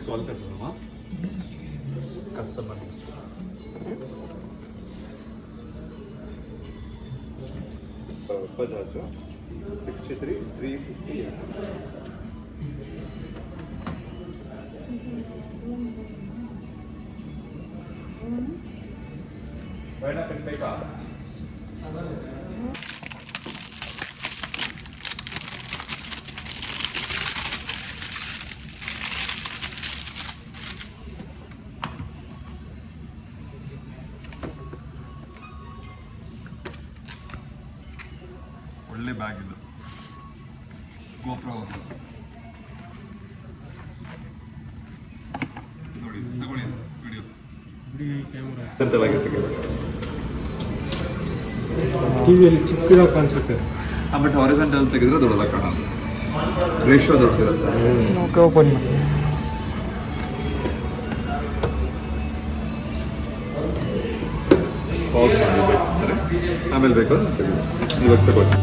Call कर रहा हूँ कस्टमर बजाज 63 350 ಬೇಡ ಬೇಕಾ ಒಳ್ಳೆ ಬ್ಯಾಗ್ ಇದು ಗೋಪ್ರೋ ನೋಡಿ ತಗೊಳ್ಳಿ ವಿಡಿಯೋ ಕ್ಯಾಮೆರಾ ಸೆಂಟರ್ ಆಗಿ ತೆಗೆದು ಟಿವಿಯಲ್ಲಿ ಚಿಕ್ಕದಾಗಿ ಕಾಣಿಸುತ್ತೆ ಬಟ್ ಹಾರಿಜಾಂಟಲ್ ತೆಗೆದ್ರೆ ದೊಡ್ಡದಾಗಿ ಕಾಣಲ್ಲ ರೇಷಿಯೋ ದೊಡ್ಡದಿರುತ್ತೆ ಓಪನ್ ಪಾಸ್ ಮಾಡಿ ಬೇಕಾದ್ರೆ ಆಮೇಲೆ ಬೇಕಾದ್ರೆ ತೆಗೆದು ಇವಾಗ ತಗೊಳ್ಳಿ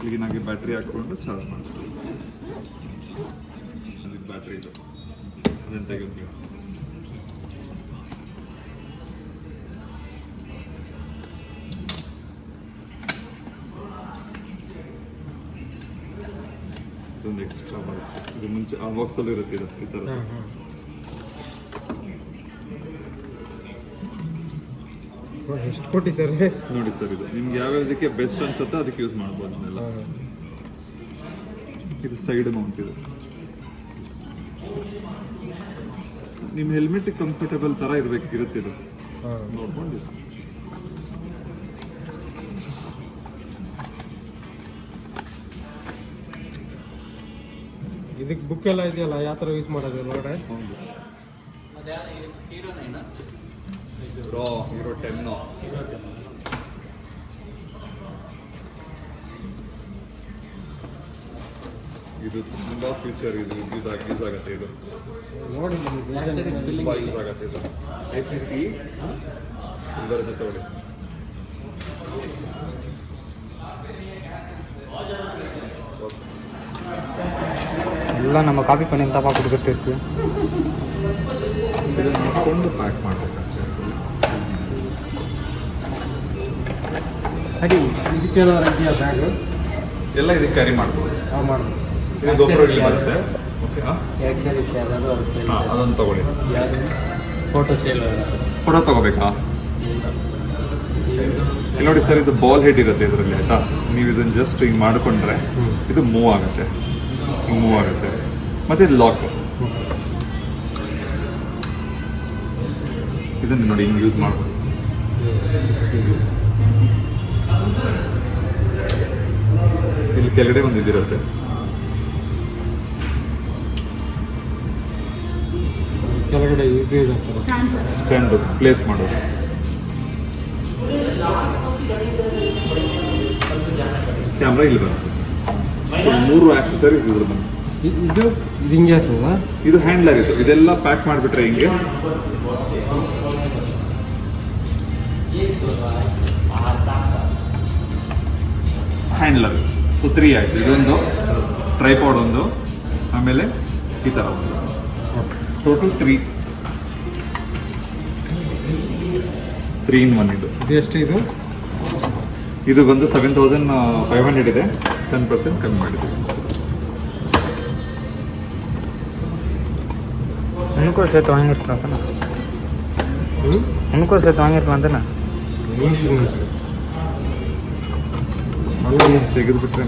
ಕ್ಲೀನಾಗಿ ಬ್ಯಾಟ್ರಿ ಹಾಕ್ಕೊಂಡು ಚಾರ್ಜ್ ಮಾಡ್ತೀವಿ ಬ್ಯಾಟ್ರಿ ಇದು ಅದನ್ನು ತೆಗಿತೀವಿ ಇದೊಂದು ಎಕ್ಸ್ಟ್ರಾ ಬರುತ್ತೆ ಇದು ಮುಂಚೆ ಆ ಬಾಕ್ಸಲ್ಲೂ ಇರುತ್ತೆ ಇದು ಈ ಥರ ಎಷ್ಟು ಕೊಟ್ಟಿದ್ದಾರೆ ನೋಡಿ ಸರ್ ಇದು ನಿಮ್ಗೆ ಯಾವ್ಯಾವುದಕ್ಕೆ ಬೆಸ್ಟ್ ಅನ್ಸುತ್ತೆ ಅದಕ್ಕೆ ಯೂಸ್ ಮಾಡ್ಬೋದು ಅದನ್ನೆಲ್ಲ ಇದು ಸೈಡ್ ಮೌಂಟ್ ಇದು ನಿಮ್ಮ ಹೆಲ್ಮೆಟ್ ಕಂಫರ್ಟಬಲ್ ತರ ಇರುತ್ತೆ ಇದು ನೋಡ್ಕೊಂಡು ಇದಕ್ಕೆ ಬುಕ್ ಎಲ್ಲ ಇದೆಯಲ್ಲ ಯಾವ ಥರ ಯೂಸ್ ಮಾಡೋದು ನೋಡ್ರೆ ಹೀರೋ 10 ಇದು ತುಂಬಾ ಫ್ಯೂಚರ್ ಇದು ಯೂಸ್ ಆಗುತ್ತೆ ಇದು ನೋಡಿ ತುಂಬಾ ಯೂಸ್ ಆಗುತ್ತೆ ಇದು ACC ಇದರ ತಗೊಳ್ಳಿ ಎಲ್ಲ ನಮ್ಮ ಕಾಪಿ ಪಣಿ ಅಂತ ಕೊಡ್ತಿರ್ತೀವಿ ಇದನ್ನು ಕೊಂಡು ಪ್ಯಾಕ್ ಮಾಡಬೇಕಷ್ಟೇ ಅಡಿ ಇದಕ್ಕೆಲ್ಲ ಇದೆಯಾ ಬ್ಯಾಗ್ ಎಲ್ಲ ಇದಕ್ಕೆ ಕ್ಯಾರಿ ಮಾಡ್ಬೋದು ಮಾಡ್ಬೋದು ಇದು GoPro Hero ಬರುತ್ತೆ ಓಕೆ ಅದನ್ನು ತಗೊಳ್ಳಿ ಫೋಟೋ ತಗೋಬೇಕಾ ಇಲ್ಲಿ ನೋಡಿ ಸರ್ ಇದು ಬಾಲ್ ಹೆಡ್ ಇರುತ್ತೆ ಇದರಲ್ಲಿ ಆಯ್ತಾ ನೀವು ಇದನ್ನು ಜಸ್ಟ್ ಹಿಂಗೆ ಮಾಡಿಕೊಂಡ್ರೆ ಇದು ಮೂವ್ ಆಗುತ್ತೆ ಹಿಂಗೆ ಮೂವ್ ಆಗುತ್ತೆ ಮತ್ತೆ ಇದು ಲಾಕ್ ಇದನ್ನು ನೋಡಿ ಹಿಂಗೆ ಯೂಸ್ ಮಾಡ್ಬೋದು ಇಲ್ಲಿ ಕೆಳಗಡೆ ಒಂದು ಇದಿರುತ್ತೆ ಕೆಳಗಡೆ ಇದು ಸ್ಟ್ಯಾಂಡ್ ಪ್ಲೇಸ್ ಮಾಡೋದು ಕ್ಯಾಮ್ರಾ ಇಲ್ಲಿ ಬರುತ್ತೆ ಮೂರು ಆಕ್ಸೆಸರೀಸ್ ಇದ್ರ ಬಂದು ಇದು ಹಿಂಗೆ ಆಗ್ತದ ಇದು ಹ್ಯಾಂಡ್ಲರ್ ಇದು ಇದೆಲ್ಲ ಪ್ಯಾಕ್ ಮಾಡಿಬಿಟ್ರೆ ಹಿಂಗೆ ಹ್ಯಾಂಡ್ಲರ್ ಸೊ 3 ಆಯಿತು ಇದೊಂದು ಟ್ರೈಪಾಡ್ ಒಂದು ಆಮೇಲೆ ಈ ಥರ ಒಂದು ಟೋಟಲ್ 3 in 1 ಇದು ಎಷ್ಟು ಇದು ಇದು ಬಂದು 7500 ಇದೆ 10% ಕಮ್ಮಿ ಮಾಡಿದ್ದೀವಿ ಉನ್ಕೋ ಸೇತು ಹಂಗಿರ್ತಾನ ಉನ್ಕೋ ಸೇತು ಹಂಗಿರ್ತಾನ ಅಂತನ ತೆಗೆದುಬಿಟ್ರೆ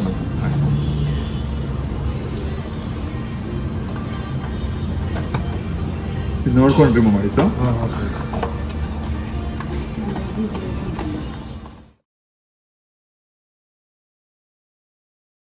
ಇದು ನೋಡ್ಕೊಂಡು ರಿಮೂವ್ ಮಾಡಿ ಸರ್. ಹಾಂ ಓಕೆ